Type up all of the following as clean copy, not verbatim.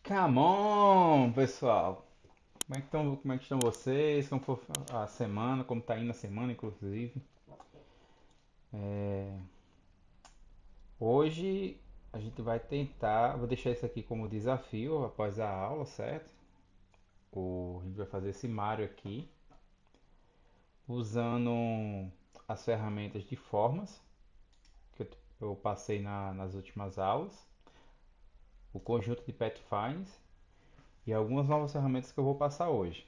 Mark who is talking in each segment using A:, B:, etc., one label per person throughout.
A: Come on, pessoal! Como é que estão vocês? Como foi a semana? Como tá indo a semana, inclusive? É, Hoje a gente vai tentar, vou deixar isso aqui como desafio após a aula, certo? A gente vai fazer esse Mario aqui usando as ferramentas de formas que eu passei nas últimas aulas, o conjunto de Pathfinds e algumas novas ferramentas que eu vou passar hoje.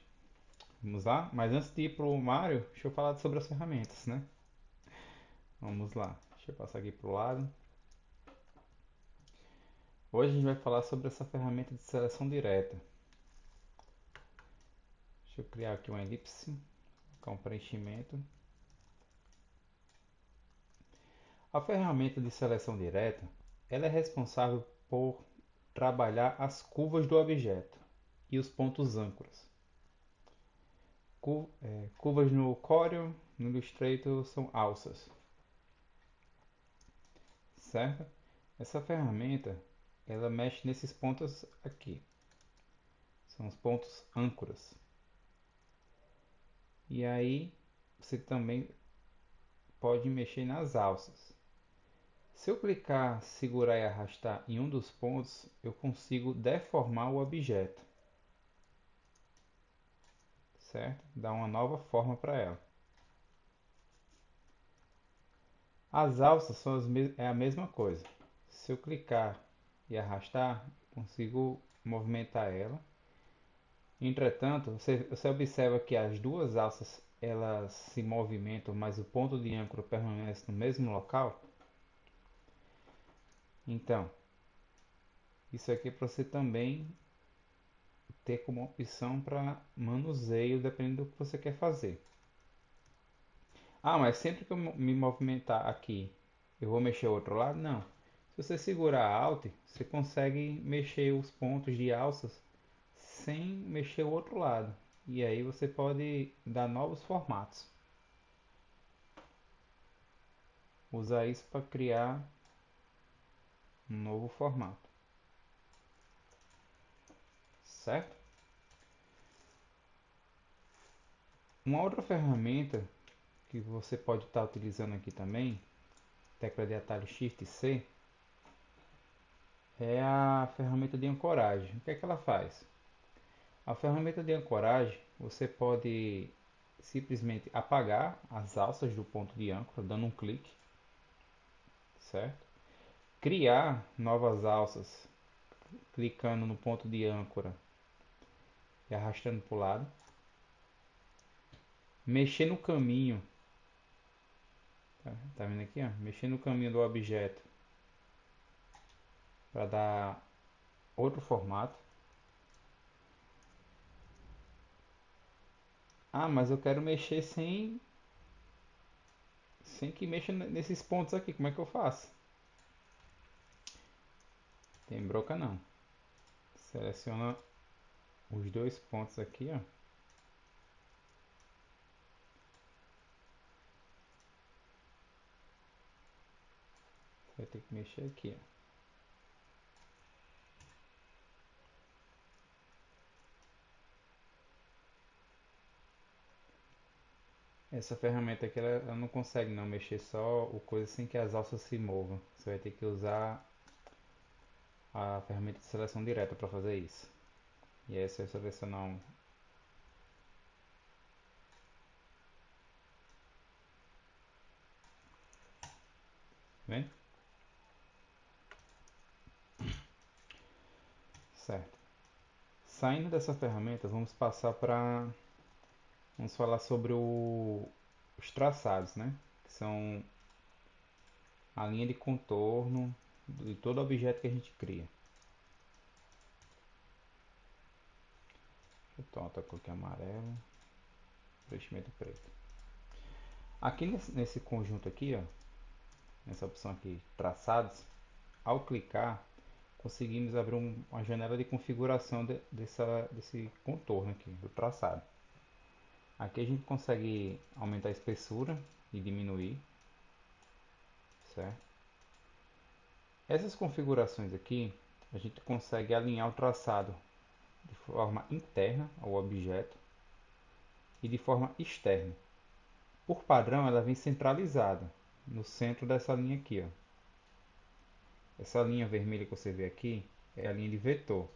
A: Vamos lá? Mas antes de ir pro Mario, deixa eu falar sobre as ferramentas, né? Vamos lá. Deixa eu passar aqui pro lado. Hoje a gente vai falar sobre essa ferramenta de seleção direta. Deixa eu criar aqui uma elipse, com um preenchimento. A ferramenta de seleção direta, ela é responsável por trabalhar as curvas do objeto e os pontos âncoras. Curvas no Corel, no Illustrator são alças, certo? Essa ferramenta, ela mexe nesses pontos aqui, são os pontos âncoras. E aí você também pode mexer nas alças. Se eu clicar, segurar e arrastar em um dos pontos, eu consigo deformar o objeto, certo? Dar uma nova forma para ela. As alças é a mesma coisa. Se eu clicar e arrastar, consigo movimentar ela. Entretanto, você observa que as duas alças elas se movimentam, mas o ponto de âncora permanece no mesmo local. Então, isso aqui é para você também ter como opção para manuseio, dependendo do que você quer fazer. Ah, mas sempre que eu me movimentar aqui, eu vou mexer o outro lado? Não. Se você segurar Alt, você consegue mexer os pontos de alças sem mexer o outro lado. E aí você pode dar novos formatos. Usar isso para criar um novo formato. Certo? Uma outra ferramenta que você pode estar utilizando aqui também, tecla de atalho Shift C, é a ferramenta de ancoragem. O que é que ela faz? A ferramenta de ancoragem, você pode simplesmente apagar as alças do ponto de âncora, dando um clique, certo? Criar novas alças, clicando no ponto de âncora e arrastando para o lado. Mexer no caminho, tá vendo aqui? Ó? Mexer no caminho do objeto para dar outro formato. Ah, mas eu quero mexer sem que mexa nesses pontos aqui. Como é que eu faço? Tem broca não. Seleciona os dois pontos aqui, ó. Vai ter que mexer aqui, ó. Essa ferramenta aqui ela não consegue não mexer só o coisa sem que as alças se movam. Você vai ter que usar a ferramenta de seleção direta para fazer isso. E aí você vai selecionar um. Vem? Certo. Saindo dessa ferramenta, vamos passar para. Vamos falar sobre os traçados, né? Que são a linha de contorno de todo objeto que a gente cria. Então, outra cor aqui amarelo, preenchimento preto. Aqui nesse conjunto aqui, ó, nessa opção aqui, traçados, ao clicar, conseguimos abrir uma janela de configuração desse contorno aqui, do traçado. Aqui a gente consegue aumentar a espessura e diminuir, certo? Essas configurações aqui, a gente consegue alinhar o traçado de forma interna ao objeto e de forma externa. Por padrão, ela vem centralizada no centro dessa linha aqui, ó. Essa linha vermelha que você vê aqui é a linha de vetor.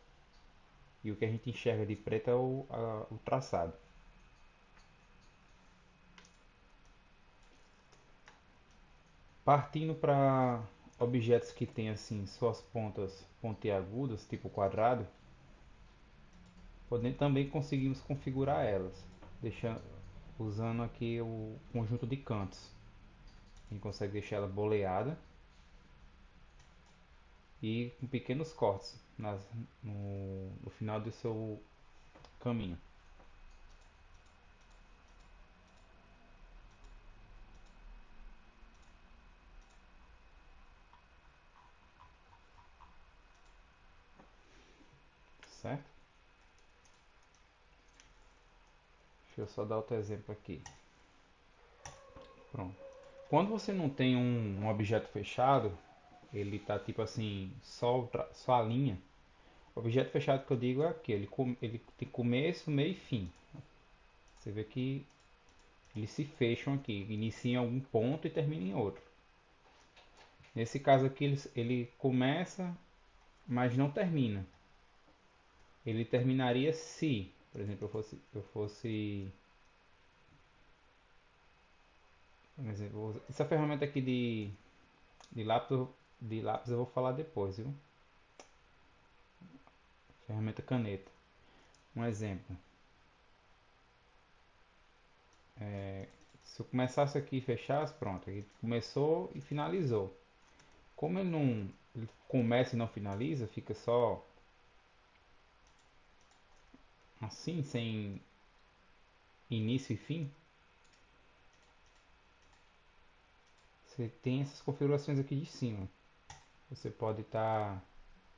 A: E o que a gente enxerga de preto é o traçado. Partindo para objetos que têm assim suas pontas pontiagudas, tipo quadrado, também conseguimos configurar elas, deixando, usando aqui o conjunto de cantos. A gente consegue deixar ela boleada e com pequenos cortes no final do seu caminho. Certo? Deixa eu só dar outro exemplo aqui. Pronto. Quando você não tem um objeto fechado, ele tá tipo assim, só a linha. O objeto fechado que eu digo é aquele, ele tem começo, meio e fim. Você vê que eles se fecham aqui, inicia em algum ponto e termina em outro. Nesse caso aqui ele começa, mas não termina. Ele terminaria se, por exemplo, por exemplo, essa ferramenta aqui de lápis, de lápis eu vou falar depois, viu? Ferramenta caneta. Um exemplo. Se eu começasse aqui e fechasse, pronto. Ele começou e finalizou. Como ele começa e não finaliza, fica só assim, sem início e fim. Você tem essas configurações aqui de cima. Você pode estar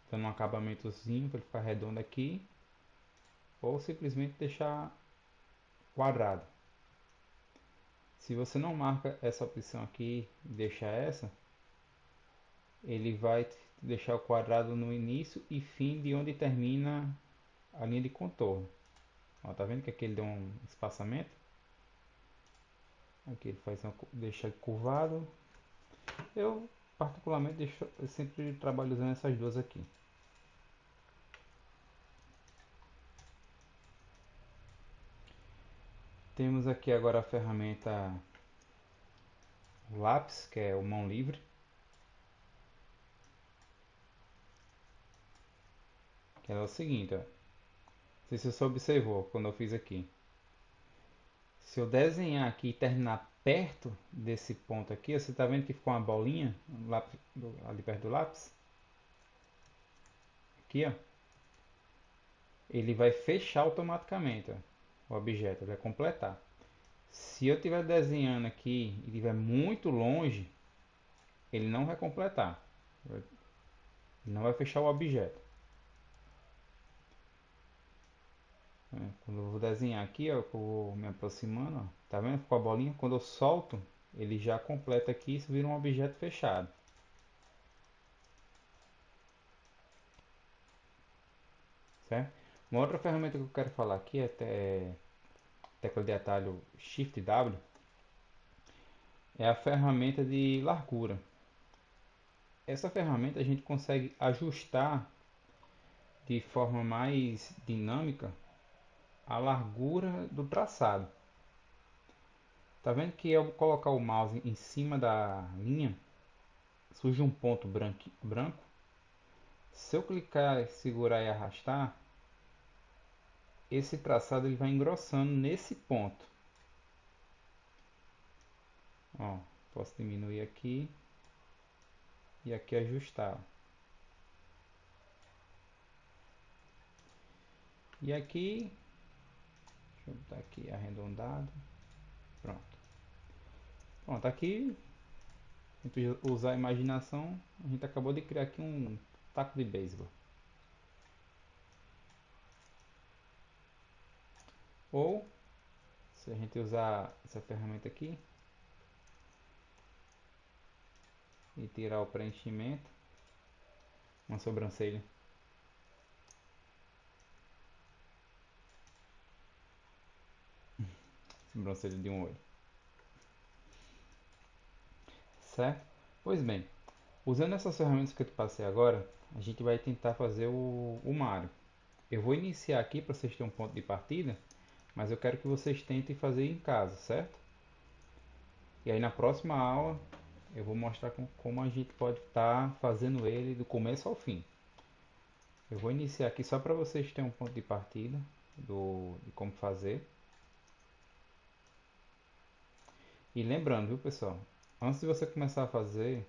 A: dando um acabamentozinho para ele ficar redondo aqui, ou simplesmente deixar quadrado. Se você não marca essa opção aqui e deixar essa, ele vai deixar o quadrado no início e fim de onde termina a linha de contorno. Ó, tá vendo que aqui ele deu um espaçamento? Aqui ele deixa curvado. Eu particularmente eu sempre trabalho usando essas duas aqui. Temos aqui agora a ferramenta lápis, que é o mão livre. Que é o seguinte, ó. Não sei se você observou quando eu fiz aqui. Se eu desenhar aqui e terminar perto desse ponto aqui, você está vendo que ficou uma bolinha ali perto do lápis? Aqui, ó. Ele vai fechar automaticamente, ó, o objeto, ele vai completar. Se eu estiver desenhando aqui e estiver muito longe, ele não vai completar. Ele não vai fechar o objeto. Quando eu vou desenhar aqui, ó, eu vou me aproximando, ó, tá vendo? Ficou a bolinha. Quando eu solto, ele já completa aqui e isso vira um objeto fechado. Certo? Uma outra ferramenta que eu quero falar aqui é tecla de atalho Shift W, é a ferramenta de largura. Essa ferramenta a gente consegue ajustar de forma mais dinâmica a largura do traçado. Tá vendo que eu colocar o mouse em cima da linha, surge um ponto branco. Se eu clicar, segurar e arrastar, esse traçado ele vai engrossando nesse ponto. Ó, posso diminuir aqui e aqui ajustar. E aqui, deixa eu botar aqui arredondado. Pronto. Pronto, aqui, a gente usar a imaginação, a gente acabou de criar aqui um taco de beisebol. Ou, se a gente usar essa ferramenta aqui e tirar o preenchimento, uma sobrancelha. sobrancelha de um olho, certo? Pois bem, usando essas ferramentas que eu te passei agora, a gente vai tentar fazer o Mario. Eu vou iniciar aqui para vocês terem um ponto de partida, mas eu quero que vocês tentem fazer em casa, certo? E aí na próxima aula eu vou mostrar como a gente pode estar fazendo ele do começo ao fim. Eu vou iniciar aqui só para vocês terem um ponto de partida de como fazer. E lembrando, viu pessoal, antes de você começar a fazer,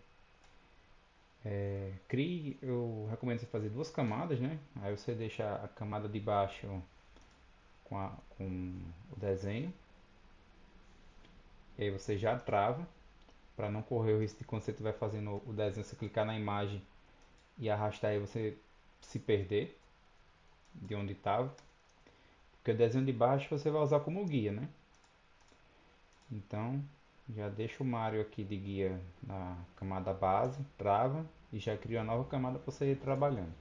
A: eu recomendo você fazer duas camadas, né? Aí você deixa a camada de baixo com o desenho, e aí você já trava, para não correr o risco de quando você estiver fazendo o desenho, você clicar na imagem e arrastar e você se perder de onde estava. Porque o desenho de baixo você vai usar como guia, né? Então, já deixa o Mario aqui de guia na camada base, trava e já cria uma nova camada para você ir trabalhando.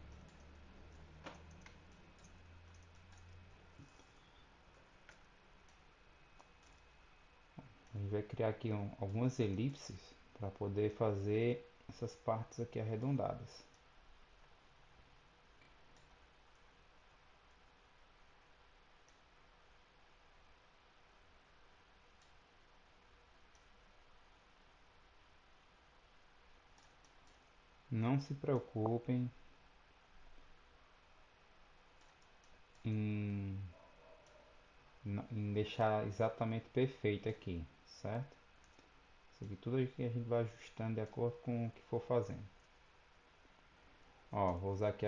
A: A gente vai criar aqui algumas elipses para poder fazer essas partes aqui arredondadas. Não se preocupem em, em deixar exatamente perfeito aqui, certo? Isso aqui tudo aqui a gente vai ajustando de acordo com o que for fazendo. Ó, vou usar aqui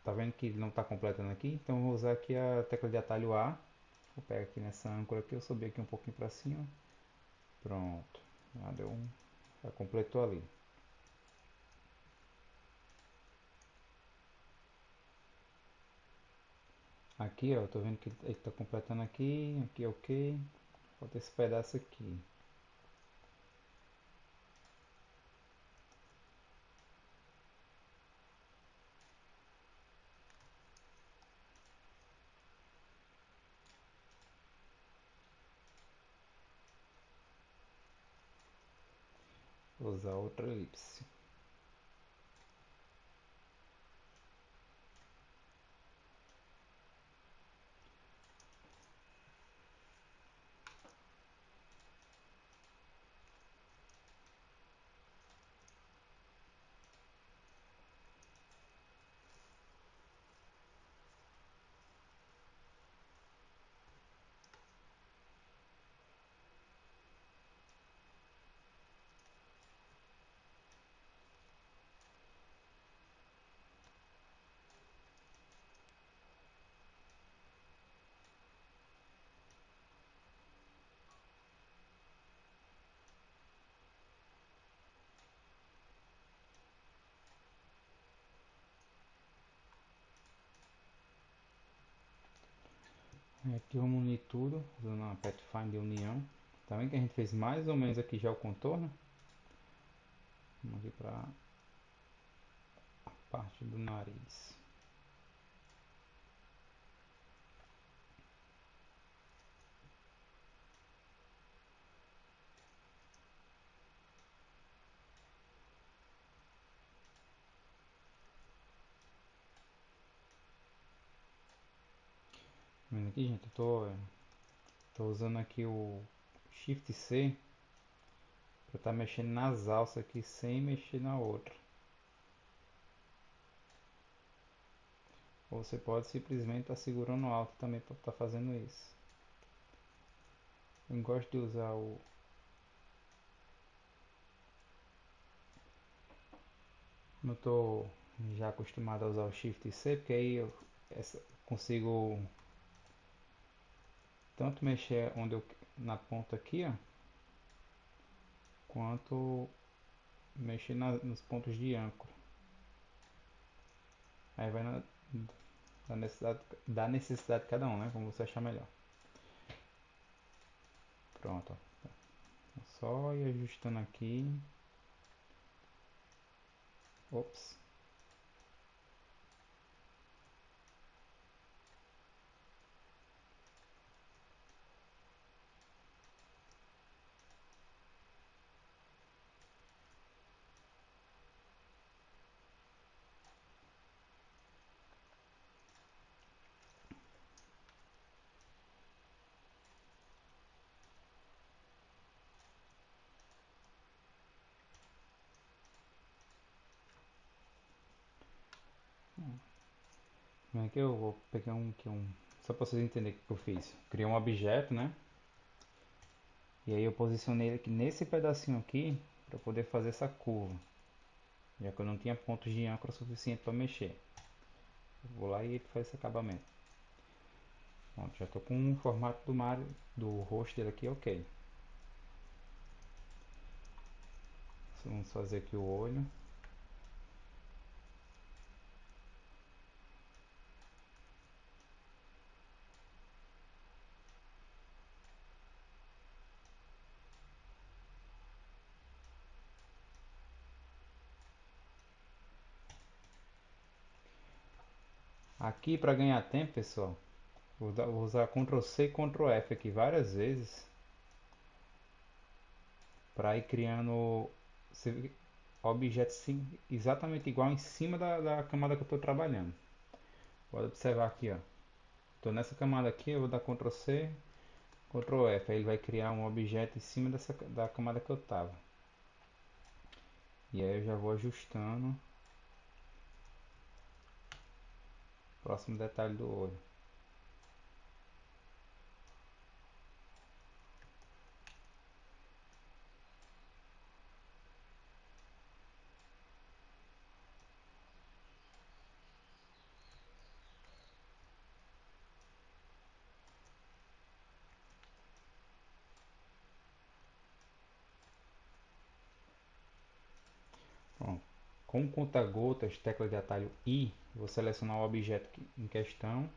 A: tá vendo que ele não está completando aqui? Então vou usar aqui a tecla de atalho A. Vou pegar aqui nessa âncora aqui, eu subi aqui um pouquinho para cima. Pronto. Já deu já completou ali. Aqui, ó, tô vendo que ele está completando aqui ok. Falta esse pedaço aqui. Vou usar outra elipse. Aqui vamos unir tudo, usando a Pathfinder de união. Tá vendo que a gente fez mais ou menos aqui já o contorno? Vamos aqui para a parte do nariz. Tá vendo aqui, gente? Tô usando aqui o Shift C para estar mexendo nas alças aqui sem mexer na outra. Ou você pode simplesmente estar segurando alto também para estar fazendo isso. Eu gosto de usar o. Não estou já acostumado a usar o Shift C, porque aí eu consigo tanto mexer na ponta aqui, ó, quanto mexer nos pontos de âncora. Aí vai da necessidade de cada um, né? Como você achar melhor. Pronto, ó. Só ir ajustando aqui. Ops. Aqui eu vou pegar só para vocês entenderem o que eu fiz. Criei um objeto, né? E aí eu posicionei ele aqui nesse pedacinho aqui para poder fazer essa curva, já que eu não tinha pontos de âncora suficiente para mexer. Eu vou lá e ele faz esse acabamento. Pronto, já estou com o formato do Mario, do rosto dele aqui, ok. Vamos fazer aqui o olho. Aqui para ganhar tempo, pessoal, vou usar Ctrl C e Ctrl F aqui várias vezes para ir criando objetos exatamente igual em cima da camada que eu estou trabalhando. Pode observar aqui, ó. Estou nessa camada aqui, eu vou dar Ctrl C, Ctrl F, aí ele vai criar um objeto em cima da camada que eu estava. E aí eu já vou ajustando o próximo detalhe do olho. Pronto. Com conta-gotas, tecla de atalho I, vou selecionar o objeto em questão,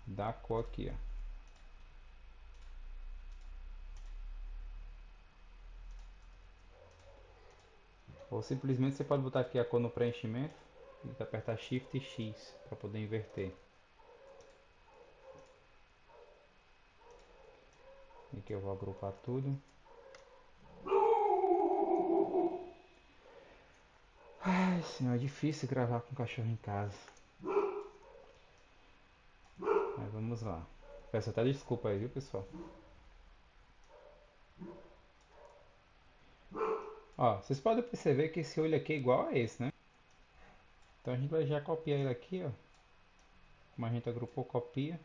A: dar a cor aqui, ó. Ou simplesmente você pode botar aqui a cor no preenchimento e apertar Shift e X para poder inverter. Aqui eu vou agrupar tudo. Ai, senhor, é difícil gravar com cachorro em casa. Mas vamos lá. Peço até desculpa aí, viu, pessoal? Ó, vocês podem perceber que esse olho aqui é igual a esse, né? Então a gente vai já copiar ele aqui, ó. Como a gente agrupou, copia.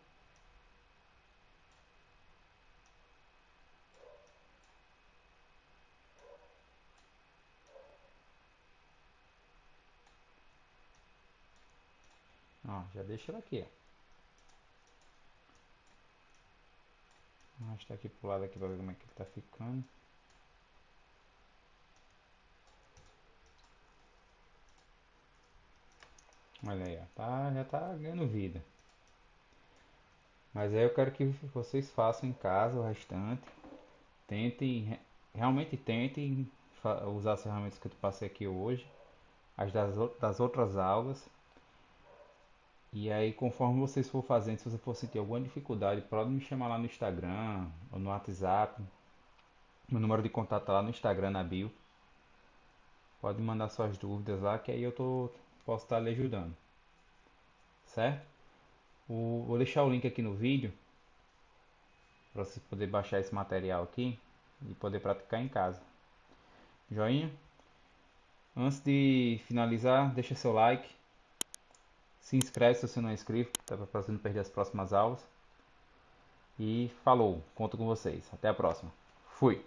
A: Ó, já deixa ele aqui, ó. Vou arrastar aqui pro lado aqui pra ver como é que ele tá ficando. Olha aí, ó. Já tá ganhando vida. Mas aí eu quero que vocês façam em casa o restante. Tentem, realmente tentem usar as ferramentas que eu te passei aqui hoje. As das outras aulas. E aí, conforme vocês for fazendo, se você for sentir alguma dificuldade, pode me chamar lá no Instagram ou no WhatsApp. Meu número de contato tá lá no Instagram, na bio. Pode mandar suas dúvidas lá, que aí posso estar lhe ajudando. Certo? Vou deixar o link aqui no vídeo para você poder baixar esse material aqui e poder praticar em casa. Joinha? Antes de finalizar, deixa seu like. Se inscreve se você não é inscrito, para você não perder as próximas aulas. E falou, conto com vocês. Até a próxima. Fui!